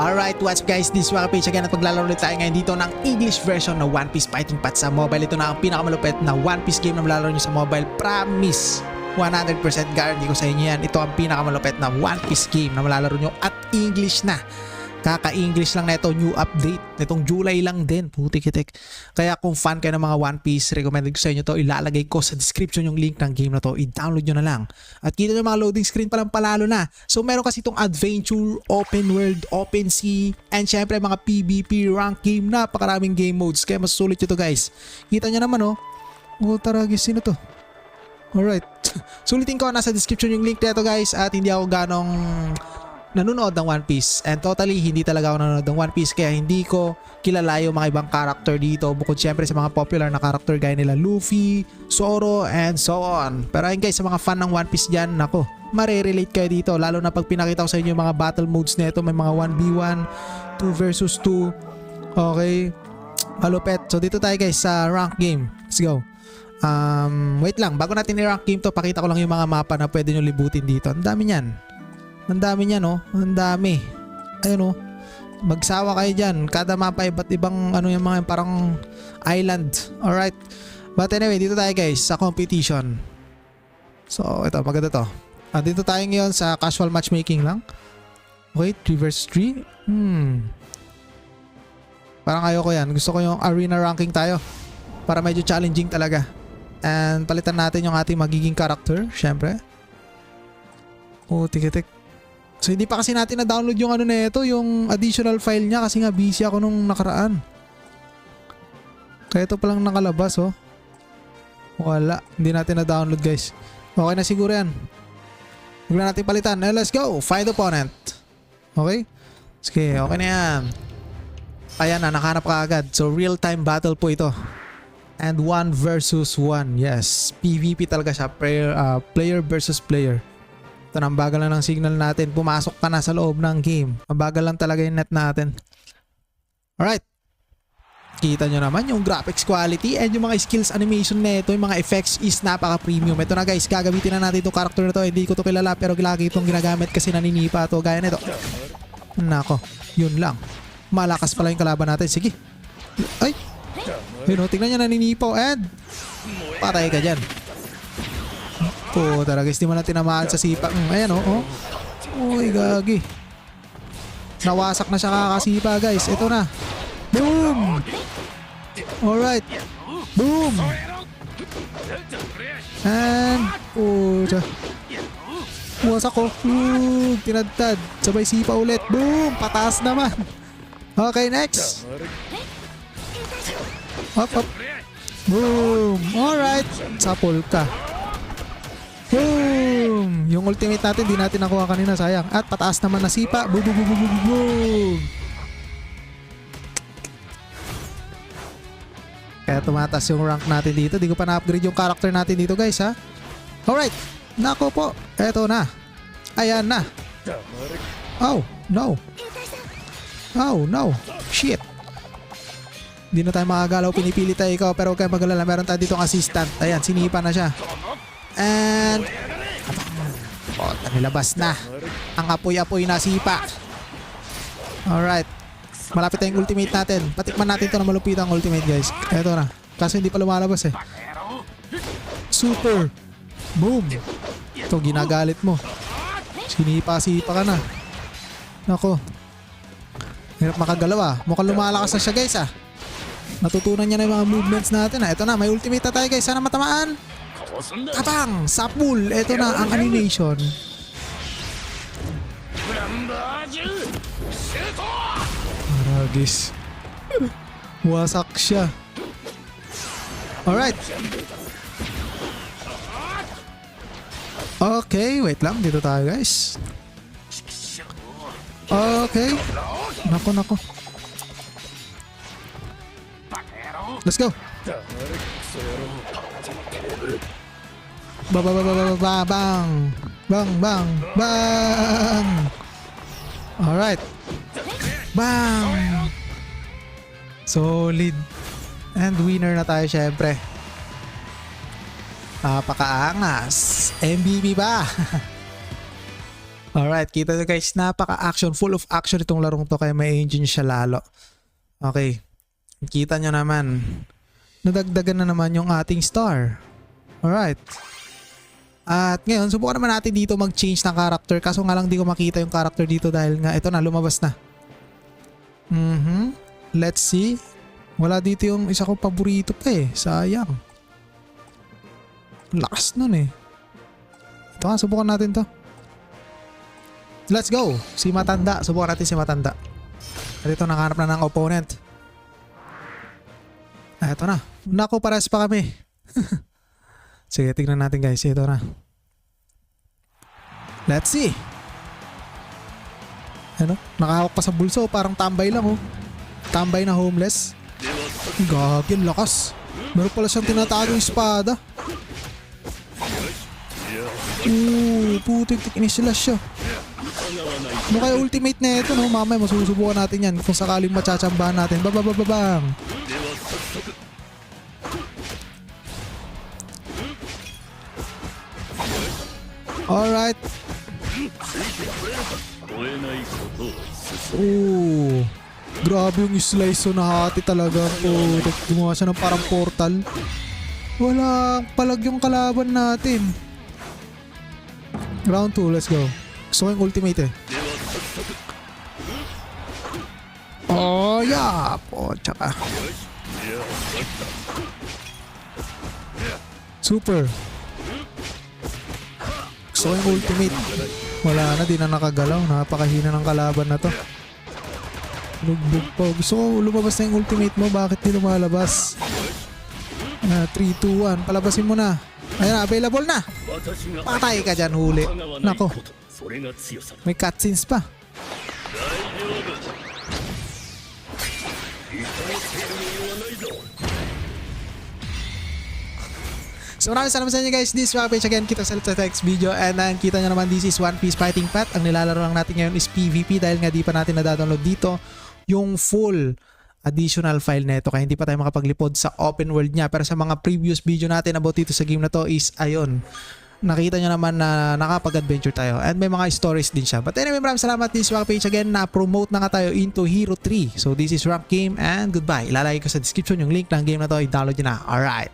Alright, what's up guys? This is Wakapage again at paglalaro ulit tayo ngayon dito ng English version ng One Piece Fighting Path sa mobile. Ito na ang pinakamalupit na One Piece game na malalaro nyo sa mobile. Promise! 100% guarantee ko sa inyo yan. Ito ang pinakamalupit na One Piece game na malalaro nyo at English na. Kaka-English lang na ito, new update. Itong July lang din, putik-itik. Kaya kung fan kayo ng mga One Piece, recommended ko sa inyo to. Ilalagay ko sa description yung link ng game na to. I-download nyo na lang. At kita nyo mga loading screen palang palalo na. So meron kasi itong adventure, open world, open sea, and syempre mga PvP rank game. Napakaraming game modes. Kaya masusulit nyo to guys. Kita nyo naman oh. Oh taragis, sino to? Alright. Sulitin ko, nasa description yung link nito guys. At hindi ako ganong nanonood ng One Piece, and totally hindi talaga ako nanonood ng One Piece, kaya hindi ko kilala yung mga ibang character dito bukod syempre sa mga popular na character gaya nila Luffy, Zoro, and so on. Pero ayun guys, sa mga fan ng One Piece dyan, nako, marirelate kayo dito lalo na pag pinakita ko sa inyo yung mga battle modes nito. May mga 1v1, 2 versus 2. Okay, malupet. So dito tayo guys sa rank game. Let's go. Wait lang, bago natin i-rank game to, pakita ko lang yung mga mapa na pwede nyo libutin dito. Ang dami nyan. Ang dami niya no, ang dami. Ayun oh. Magsawa kayo diyan. Kada mapa iba't ibang ano yung mga parang island. All right. But anyway, dito tayo guys sa competition. So, ito maganda to. Dito tayo ngayon sa casual matchmaking lang. Okay, 3 vs 3. Parang ayoko yan. Gusto ko yung arena ranking tayo. Para medyo challenging talaga. And palitan natin yung ating magiging character, syempre. Oh, tik-tik. So hindi pa kasi natin na-download yung ano na ito, yung additional file niya kasi nga busy ako nung nakaraan. Kaya ito palang nakalabas oh. Wala, hindi natin na-download guys. Okay na siguro yan. Huwag na natin palitan. Let's go, find opponent. Okay? Sige, okay na yan. Ayan na, nakahanap ka agad. So real time battle po ito. And 1 versus 1. Yes, PvP talaga siya. Player versus player. Ito na, ang bagal na ng signal natin. Pumasok ka na sa loob ng game. Ang bagal lang talaga yung net natin. Alright. Kita nyo naman yung graphics quality and yung mga skills animation na ito, yung mga effects is napaka-premium. Ito na guys, gagamitin na natin itong character na to. Hindi ko to kilala pero lagi itong ginagamit kasi naninipa to. Gaya nito. Nako, yun lang. Malakas pala yung kalaban natin. Sige. Ay. Yun o, tingnan nyo naninipa and patay ka dyan. Oh, talaga hindi mo na tinamaan sa sipa. Ayan oh. Uy, gagi. Nawasak na siya kakasipa guys. Ito na. Boom! Alright. Boom! And wasak ko. Tinadtad. Sabay sipa ulit. Boom! Pataas naman. Okay, next. Up. Boom! Alright. Sapol ka. Boom! Yung ultimate natin, di natin nakuha kanina, sayang. At pataas naman na sipa. Boom, boom, boom, boom, boom, boom. Kaya tumataas yung rank natin dito. Di ko pa na-upgrade yung character natin dito guys ha. Alright. Nako po. Eto na. Ayan na. Oh, no. Oh, no. Shit. Di na tayo makagalaw. Pinipili tayo ikaw. Pero huwag kayo magalala. Meron tayo ditong assistant. Ayan, sinipa na siya. And nilabas na ang apoy-apoy na sipa. Alright, malapit tayong ultimate natin. Patikman natin ito na malupit ang ultimate guys. Eto na, kaso hindi pa lumalabas eh. Super. Boom. Ito ginagalit mo. Sinipa-sipa ka na. Nako, hirap makagalaw ah. Mukhang lumalakas na siya guys ah. Natutunan niya na yung mga movements natin ah. Eto na, may ultimate na tayo guys. Sana matamaan. Kabang! Sapul! Ito na ang animation. Maragis. Wasak siya. Alright. Okay, wait lang. Dito tayo guys. Okay. Nako. Let's go. Bang. Alright. Bang. Solid. And winner na tayo syempre. Napakaangas. MVP ba? Alright, kita nyo guys, napaka-action, full of action itong larong to kaya may engine siya lalo. Okay, kita nyo naman, nadagdagan na naman yung ating star. Alright. At ngayon, subukan naman natin dito mag-change ng character. Kaso nga lang di ko makita yung character dito dahil nga ito na, lumabas na. Let's see. Wala dito yung isa kong paborito pa eh. Sayang. Lakas nun eh. Ito nga, subukan natin to. Let's go. Si Matanda. Subukan natin si Matanda. At ito, nakahanap na ng opponent. Ito na. Naku, pares pa kami. Sige, tignan natin guys. Ito na. Let's see. Ano? Nakahawak pa sa bulso. Parang tambay lang oh. Tambay na homeless. Gagin, lakas. Meron pala siyang tinatagong espada. Putik, inislash siya. Ano kaya ultimate na ito no? Mamaya masusubukan natin yan kung sakaling machachambahan natin. Babababang. Alright. Grabe yung slice so nahati talaga po. Gumawa siya ng parang portal. Walang palag yung kalaban natin. Round 2, let's go. Gusto ko yung ultimate eh. Oh yeah. Tsaka super. Gusto ko yung ultimate. Wala na, di na nakagalaw. Napakahina ng kalaban na to. Lugbog pa. Gusto ko lumabas na yung ultimate mo. Bakit di lumalabas? 3, 2, 1. Palabasin mo na. Ayan na, available na. Patay ka dyan, huli. Nako. May cutscenes pa. So maraming salamat sa inyo guys. This is Rapage again. Kita sa next video. And kita nyo naman, this is One Piece Fighting Path. Ang nilalaro lang natin ngayon is PvP dahil nga di pa natin nadadownload dito yung full additional file na ito. Kaya hindi pa tayo makapaglipod sa open world niya. Pero sa mga previous video natin about dito sa game na to is ayun. Nakita nyo naman na nakapag-adventure tayo. And may mga stories din siya. But anyway, maraming salamat. This is Rapage again. Na-promote na nga tayo into Hero 3. So this is Rank Game and goodbye. Ilalagay ko sa description yung link ng game na to. I-download nyo na. Alright.